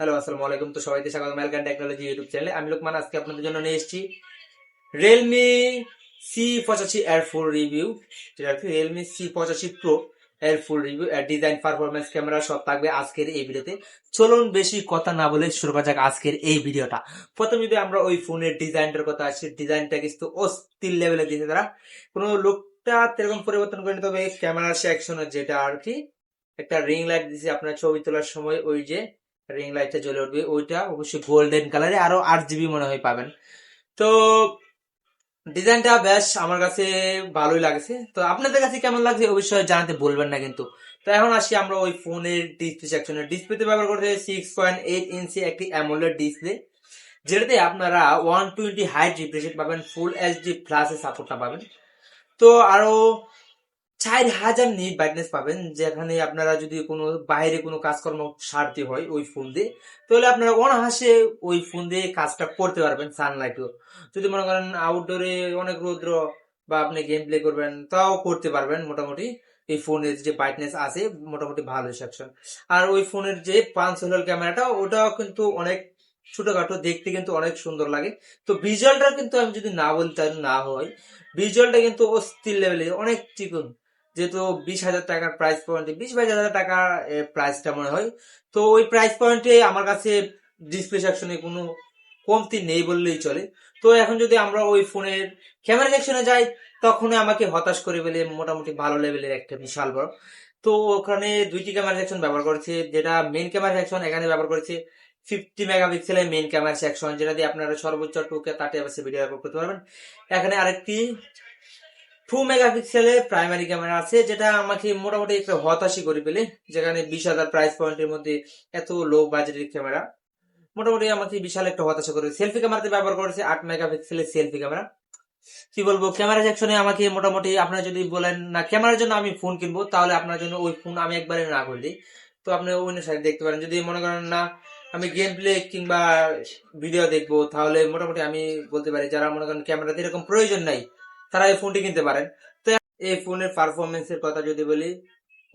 Hello, আসসালামু আলাইকুম। তো সবাইকে স্বাগত মেলকান টেকনোলজি ইউটিউব চ্যানেলে। আমি লোকমান। আজকে আপনাদের জন্য নিয়ে এসেছি রিয়েলমি C85 এর ফুল রিভিউ, যেটা আর কি রিয়েলমি C85 প্রো এর ফুল রিভিউ, এর ডিজাইন, পারফরমেন্স, ক্যামেরা সব থাকবে আজকের এই ভিডিওতে। চলুন বেশি কথা না বলে শুরু করা যাক আজকের এই ভিডিওটা। প্রথমে যদি আমরা ওই ফোনের ডিজাইনটার কথা আসি, ডিজাইনটা কিন্তু অস্থির লেভেলে দিয়েছে তারা। কোনো লুকটা তেরকম পরিবর্তন করেনি, তবে ক্যামেরা সেকশনের যেটা আর কি একটা রিং লাইট দিয়েছে আপনার ছবি তোলার সময়, ওই যে রিং লাইটটা জ্বলে উঠবে, ওইটা অবশ্যই গোল্ডেন কালারে, আরো 8 জিবি মনে হয় পাবেন। তো ডিজাইনটা বেশ আমার কাছে ভালোই লাগছে। তো আপনাদের কাছে কেমন লাগছে অবশ্যই জানাতে বলবেন না কিন্তু। তো এখন আসি আমরা ওই ফোনের ডিসপ্লে সেকশনে। ডিসপ্লেতে ব্যবহার করতে 6.8 ইঞ্চি একটি অ্যামোলেড ডিসপ্লে, যেটাতে আপনারা 120 হাই রিফ্রেশ পাবেন, ফুল এইচডি প্লাস এর সাপোর্টটা পাবেন। তো আরো 4000 নিট ব্রাইটনেস পাবেন, যেখানে আপনারা যদি কোনো বাইরে কোনো কাজকর্ম সারতে হয় ওই ফোন দিয়ে, তাহলে আপনারা অনায়াসে ওই ফোন দিয়ে কাজটা করতে পারবেন। সানলাইটও যদি মনে করেন আউটডোরে অনেক রৌদ্র বা আপনি গেম প্লে করবেন, তাও করতে পারবেন মোটামুটি। এই ফোনের যে ব্রাইটনেস আছে মোটামুটি ভালো সেকশন। আর ওই ফোনের যে 5 ক্যামেরাটা, ওটাও কিন্তু অনেক ছোটখাটো, দেখতে কিন্তু অনেক সুন্দর লাগে। তো ভিজুয়ালটা কিন্তু আমি যদি না বলতে না হয়, ভিজুয়ালটা কিন্তু অস্থির লেভেলে অনেক চিকন। যেহেতু 20,000 টাকার প্রাইস পয়েন্টে, 20-22 হাজার টাকার প্রাইসটা মনে হয়। তো ওই প্রাইস পয়েন্টে আমার কাছে ডিসপ্লে সেকশনে কোনো কমতি নেই বললেই চলে। তো এখন যদি আমরা ওই ফোনের ক্যামেরা সেকশনে যাই, তখন আমাকে হতাশ করে বলে মোটামুটি ভালো লেভেলের একটা বিশাল বড়। তো ওখানে দুইটি ক্যামেরা সেকশন ব্যবহার করেছে, যেটা মেইন ক্যামেরা সেকশন এখানে ব্যবহার করেছে 50 মেগাপিক্সেলের মেইন ক্যামেরা সেকশন, যেটা দিয়ে আপনারা সর্বোচ্চ 2K 30 fps ভিডিও রেকর্ড করতে পারবেন। এখানে আরেকটি 2 মেগাপিক্সেলের প্রাইমারি ক্যামেরা আছে, যেটা আমাকে মোটামুটি একটা হতাশই করে ফেলে। যেখানে 20,000 প্রাইস পয়েন্টের মধ্যে এত লো বাজেটের ক্যামেরা মোটামুটি আমাকে বিশাল একটা হতাশা করে। সেলফি ক্যামেরাতে ব্যবহার করেছে 8 মেগাপিক্সেলের সেলফি ক্যামেরা। কি বলবো, ক্যামেরা সেকশনে আমাকে মোটামুটি, আপনারা যদি বলেন না ক্যামেরার জন্য আমি ফোন কিনবো, তাহলে আপনার জন্য ওই ফোন আমি একবারে না করে দিই। তো আপনি অন্য সাইড দেখতে পারেন। যদি মনে করেন না আমি গেম প্লে কিংবা ভিডিও দেখবো, তাহলে মোটামুটি আমি বলতে পারি যারা মনে করেন ক্যামেরাতে এরকম প্রয়োজন নাই, তারা এই ফোনটি কিনতে পারেন। তো এই ফোনের পারফরমেন্সের কথা যদি বলি,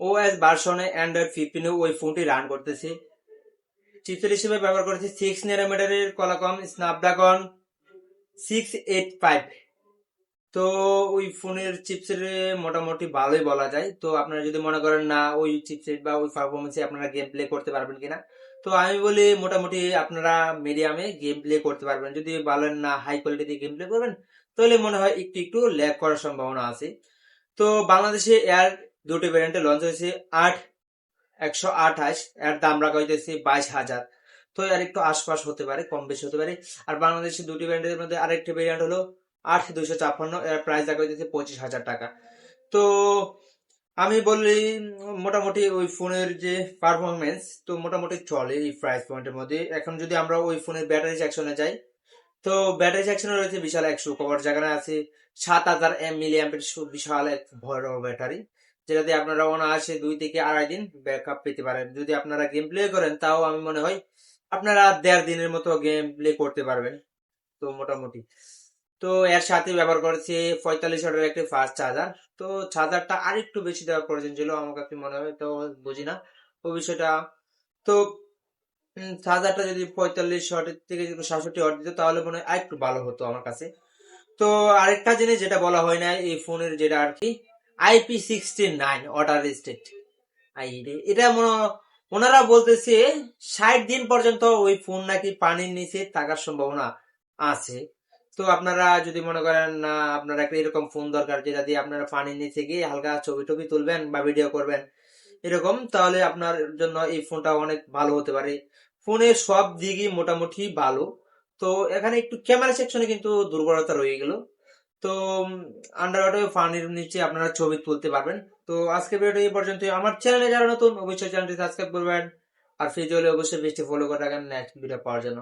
ওএস ভার্সনে অ্যান্ড্রয়েড 15 ওই ফোনটি রান করতেছে। চিপসেট হিসেবে ব্যবহার করেছে 6 nanometer কোয়ালকম স্ন্যাপড্রাগন 685। তো ওই ফোনের চিপসেট মোটামুটি ভালোই বলা যায়। তো আপনারা যদি মনে করেন না ওই চিপসেট বা ওই পারফরমেন্সে আপনারা গেম প্লে করতে পারবেন কিনা, তো আমি বলি মোটামুটি আপনারা মিডিয়ামে গেম প্লে করতে পারবেন। যদি বলেন না হাই কোয়ালিটিতে গেম প্লে করবেন, তাহলে মনে হয় একটু একটু ল্যাগ করার সম্ভাবনা আছে। তো বাংলাদেশে এর দুটি ভ্যারিয়েন্টে লঞ্চ হয়েছে। 128 এর দাম রাখা হইতেছে 22,000। তো এর একটু আশপাশ হতে পারে, কম বেশি হতে পারে। আর বাংলাদেশের দুটি ভ্যারিয়েন্টের মধ্যে আরেকটি ভ্যারিয়েন্ট হলো 8,256, এর প্রাইস রাখা হইতেছে 25,000 টাকা। তো আমি বলি মোটামুটি ওই ফোনের যে পারফরমেন্স, তো মোটামুটি চলে এই প্রাইস পয়েন্টের মধ্যে। এখন যদি আমরা ওই ফোনের ব্যাটারি সেকশনে যাই, তো ব্যাটারি সেকশনে রয়েছে বিশাল 100 কভার, যেখানে আছে 7,000 মিলিঅ্যাম্পিয়ার, বিশাল এক বড় ব্যাটারি, যেটাতে আপনারা অনায়াসে 2 থেকে আড়াই দিন ব্যাকআপ পেতে পারেন। যদি আপনারা গেম প্লে করেন, তাও আমি মনে হয় আপনারা 1.5 দিনের মতো গেম প্লে করতে পারবেন। তো মোটামুটি তো এর সাথে ব্যবহার করেছে 45 ওয়াটের একটি ফাস্ট চার্জার। তো চার্জারটা আরেকটু বেশি দেওয়ার প্রয়োজন ছিল আমার কাছে মনে হয়, তো বুঝি না ওই বিষয়টা। তো চার্জারটা যদি 45 ওয়াটের থেকে যদি 67 ওয়াট দিত, তাহলে মনে হয় আরেকটু ভালো হতো আমার কাছে। তো আরেকটা জিনিস যেটা বলা হয় না এই ফোনের, যেটা আর কি IP69 ওয়াটার রেজিস্ট্যান্ট। এটা ওনারা বলতেছে 60 দিন পর্যন্ত ওই ফোন নাকি পানির নিচে থাকার সম্ভাবনা আছে। তো আপনারা যদি মনে করেন না আপনারা একটা এরকম ফোন দরকার, যেটা দিয়ে আপনারা পানির নিচে গিয়ে হালকা ছবি টবি তুলবেন বা ভিডিও করবেন এরকম, তাহলে আপনার জন্য এই ফোনটা অনেক ভালো হতে পারে। ফোনের সব দিকই মোটামুটি ভালো। তো এখানে একটু ক্যামেরা সেকশনে কিন্তু দুর্বলতা রয়ে গেল। তো আন্ডার ওয়াটার পানির নিচে আপনারা ছবি তুলতে পারবেন। তো আজকে ভিডিওটা এই পর্যন্ত। আমার চ্যানেলে যারা নতুন, অবশ্যই চ্যানেলটি সাবস্ক্রাইব করবেন। আর ফেজ হলে অবশ্যই পেজটি ফলো করে রাখেন নেক্সট ভিডিও পাওয়ার জন্য।